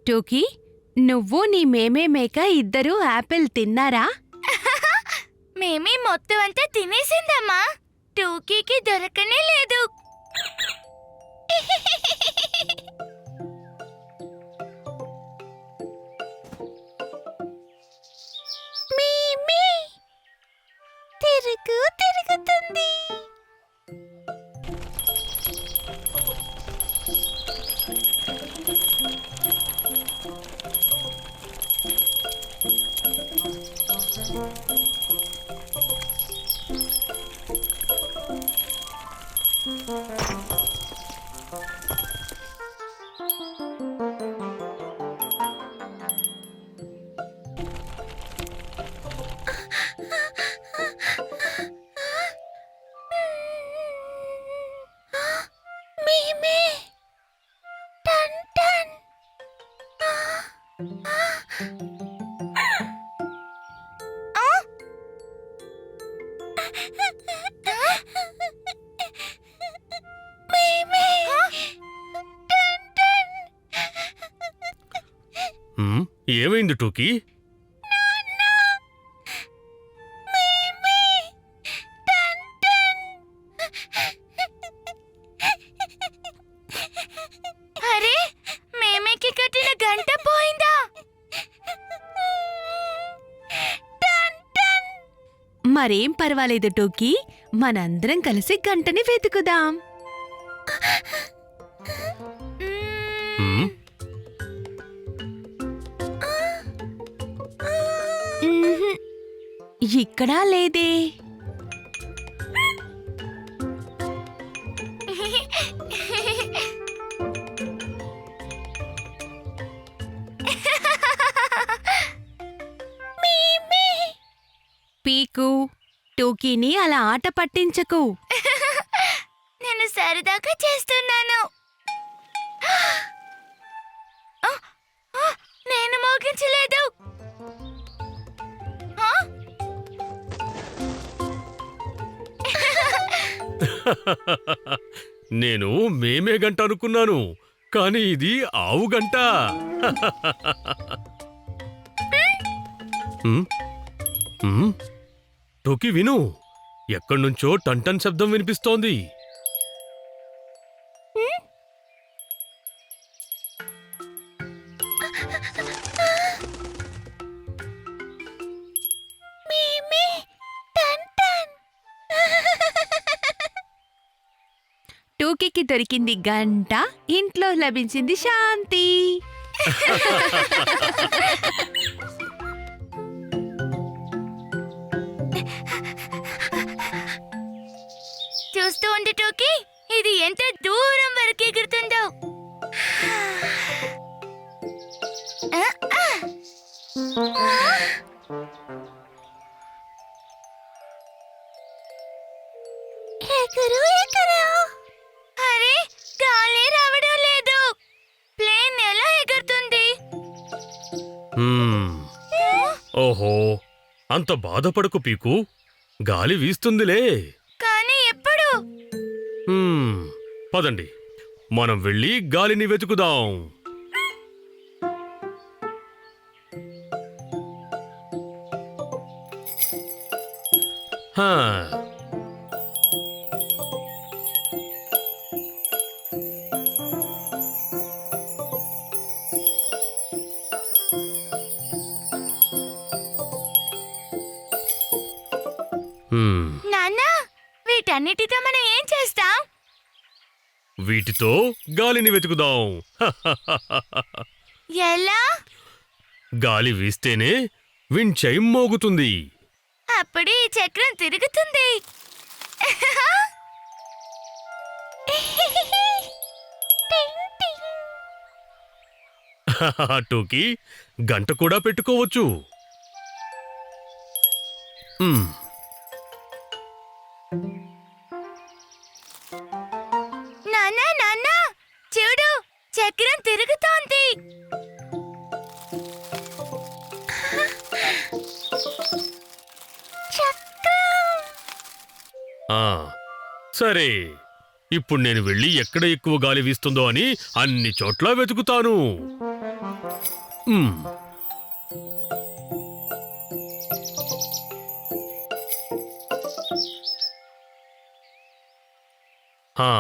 టూకీ, నువ్వు నీ మేమే మేక ఇద్దరూ యాపిల్ తిన్నారా? మేమే మొత్తం అంతా తినేసిందమ్మా. టూకీకి దొరకనే లేదు. మేమే తిరుగుతుంది. మేమే టన్ టన్. ఏమైంది టూకీ? అరే, మేమేకి కట్టిన గంట పోయిందా? మరేం పర్వాలేదు టూకీ, మనందరం కలిసి గంటని వెతుకుదాం. మ్మ్హ్. ఇక్కడా లేదే. పీకు, టూకీని అలా ఆట పట్టించకు. నేను సరదాగా చేస్తున్నాను. నేను మోగించలేదు. నేను మేమే గంట అనుకున్నాను, కానీ ఇది ఆవు గంట. టోకీ విను, ఎక్కడ్నుంచో టంటన్ శబ్దం వినిపిస్తోంది. టూకీకి దొరికింది గంట, ఇంట్లో లభించింది శాంతి. చూస్తూ ఉండి టూకీ, ఇది ఎంత దూరం వరకు ఎగురుతుందో. అరే, గాలి రావడం లేదు. ప్లేన్ ఎలా ఎగురుతుంది? ఓహో, అంత బాధపడకు పీకు, గాలి వీస్తుందిలే. కానీ ఎప్పుడు? పదండి, మనం వెళ్ళి గాలిని వెతుకుదాం. హా, నాన్న, వీటన్నిటితో మనం ఏం చేస్తాం? వీటితో గాలిని వెతుకుదాం. ఎలా? గాలి వీస్తేనే విండ్ చైమ్ మోగుతుంది. అప్పుడు ఈ చక్రం తిరుగుతుంది. టూకీ, గంట కూడా పెట్టుకోవచ్చు. నాన్న, నాన్న, చూడు, చక్రం తిరుగుతోంది. సరే, ఇప్పుడు నేను వెళ్ళి ఎక్కడ ఎక్కువ గాలి వీస్తుందో అని అన్ని చోట్ల వెతుకుతాను. మ్మ్. హా.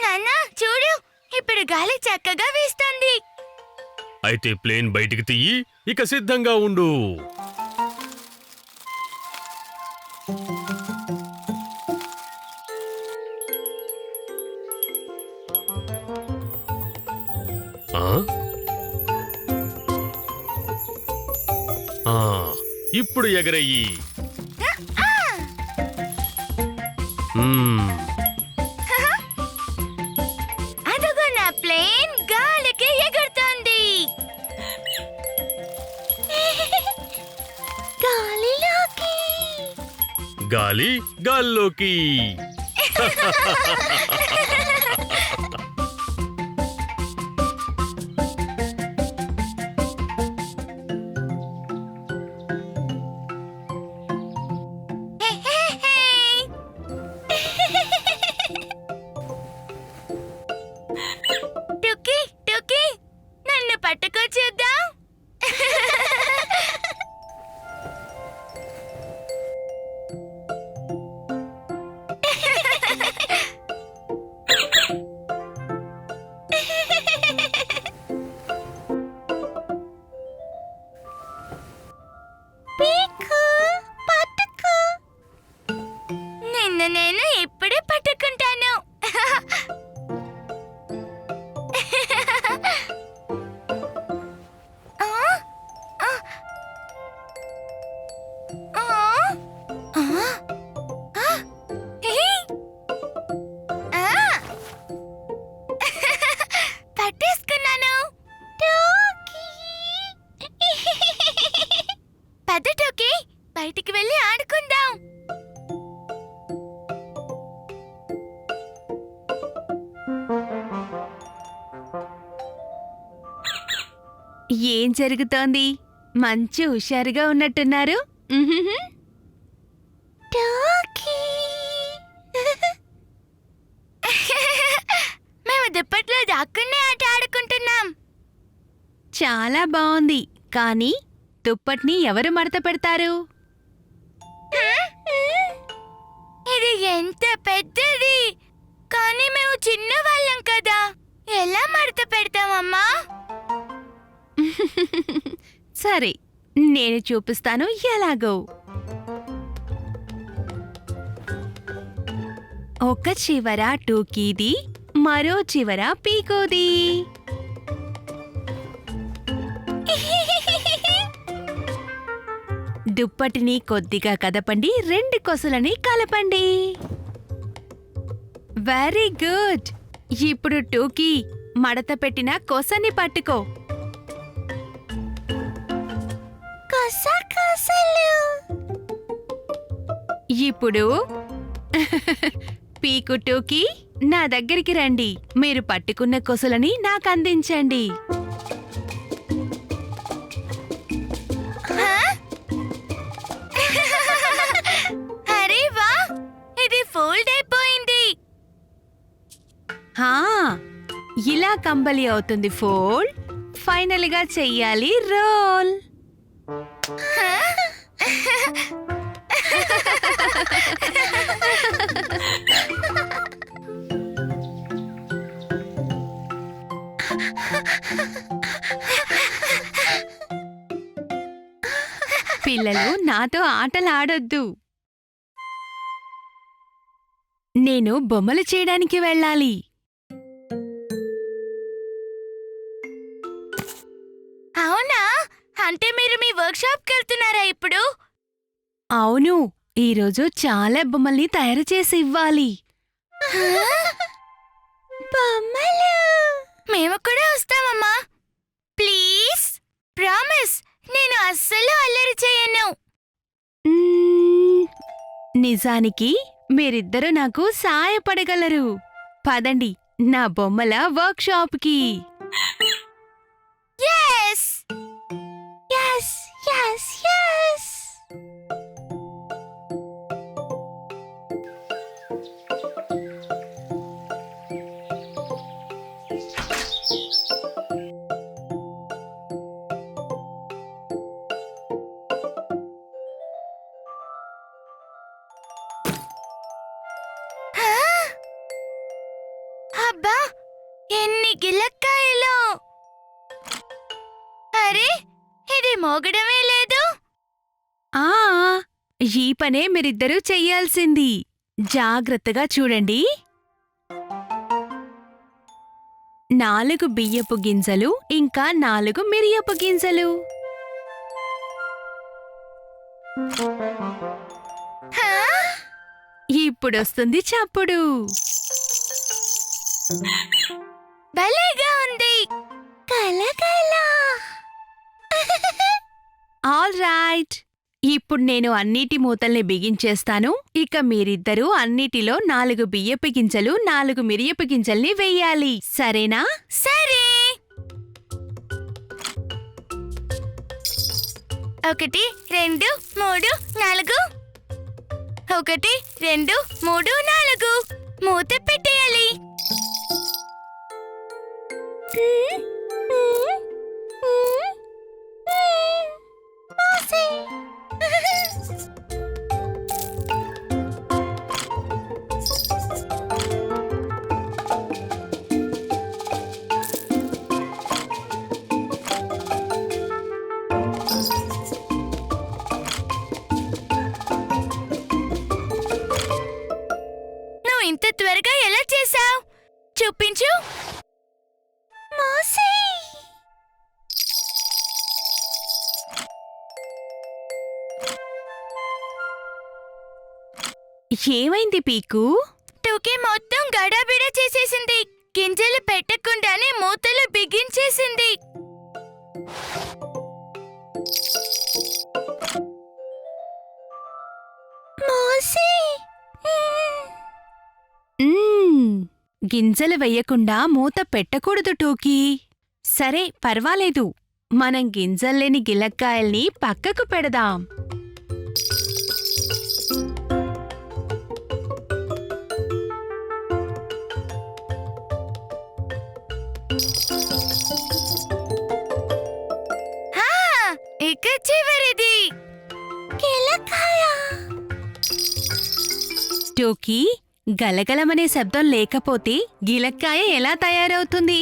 నాన్న చూడు, ఇప్పుడు గాలి చక్కగా వీస్తుంది. అయితే ప్లేన్ బయటికి తీయి, ఇక సిద్ధంగా ఉండు. ఆ? ఆ, ఇప్పుడు ఎగరయ్యి. మ్మ్. అదిగో నా ప్లేన్ గాలికి ఎగురుతోంది. గాలిలోకి. గాలి గాల్లోకి. టుకీ టుకీ, నన్ను పట్టుకో చూద్దాం. నిన్ను నేను ఇప్పుడే పట్టుకుంటాను. ఆ, ఆ, ఆ, ఆ, ఆ, హే, ఆ. పట్టేసుకున్నాను. పద టోకీ, బయటికి వెళ్ళి ఆడుకుందాం. ఏం జరుగుతోంది? మంచి హుషారుగా ఉన్నట్టున్నారు. ఉహుహు. మేము దుప్పట్లో దాక్కునే ఆట ఆడుకుంటున్నాం. చాలా బాగుంది. కానీ దుప్పట్ని ఎవరు మడత పెడతారు? ఇది ఎంత పెద్దది, కానీ మేము చిన్న వాళ్ళం కదా, ఎలా మడత పెడతామమ్మా? సరే, నేను చూపిస్తాను ఎలాగో. ఒక చివర టూకీది, మరో చివర పీకోది. దుప్పటిని కొద్దిగా కదపండి, రెండు కొసలని కలపండి. Very good. ఇప్పుడు టూకీ, మడత పెట్టిన కొసని పట్టుకో. ఇప్పుడు పీకు టూకీ, నా దగ్గరికి రండి. మీరు పట్టుకున్న కొసలని నాకు అందించండి. అరే వా, ఇది ఫోల్డ్ అయిపోయింది. హా, ఇలా కంబలి అవుతుంది ఫోల్డ్. ఫైనల్ గా చెయ్యాలి రోల్. పిల్లలు నాతో ఆటలాడొద్దు. నేను బొమ్మలు చేయడానికి వెళ్ళాలి. అవునా? అంటే మీరు మీ వర్క్షాప్కి వెళ్తున్నారా ఇప్పుడు? అవును, ఈరోజు చాలా బొమ్మల్ని తయారు చేసి ఇవ్వాలి. బొమ్మలు మేము కూడా వస్తామమ్మా. ప్లీజ్ ప్రామిస్, నేను అస్సలు అల్లరి చేయను. నిజానికి మీరిద్దరూ నాకు సాయపడగలరు. పదండి నా బొమ్మల వర్క్షాప్కి. yes yes yes yes అబ్బా ఎన్ని గిలక్కాయలు! అరే ఇది మోగడమే లేదు. ఆ ఈ పనే మీరిద్దరూ చెయ్యాల్సింది. జాగ్రత్తగా చూడండి. 4 బియ్యపు గింజలు ఇంకా 4 మిరియపు గింజలు. హా? ఇప్పుడొస్తుంది చప్పుడు. భలేగా ఉంది. కలకల. All right. ఇప్పుడు నేను అన్నిటి మూతల్ని బిగించేస్తాను. ఇక మీరిద్దరూ అన్నిటిలో 4 బియ్యపు గింజలు 4 మిరియపు గింజల్ని వెయ్యాలి. సరేనా? సరే. 1 2 3 4. 1 2 3 4. మూత పెట్టేయాలి. నువ్వు ఇంత త్వరగా ఎలా చేసావు? చూపించు. మోసే. ఏమైంది పీకు? టూకీ మొత్తం గడాబిడ చేసేసింది. గింజలు పెట్టకుండానే మూతలు బిగించేసింది. మోసే. గింజలు వెయ్యకుండా మూత పెట్టకూడదు టోకీ. సరే పర్వాలేదు. మనం గింజల్లేని గిలక్కాయల్ని పక్కకు పెడదాం. హా, ఇక చివరిది గిలక్కాయ. టోకీ, గలగలమనే శబ్దం లేకపోతే గిలక్కాయ ఎలా తయారవుతుంది?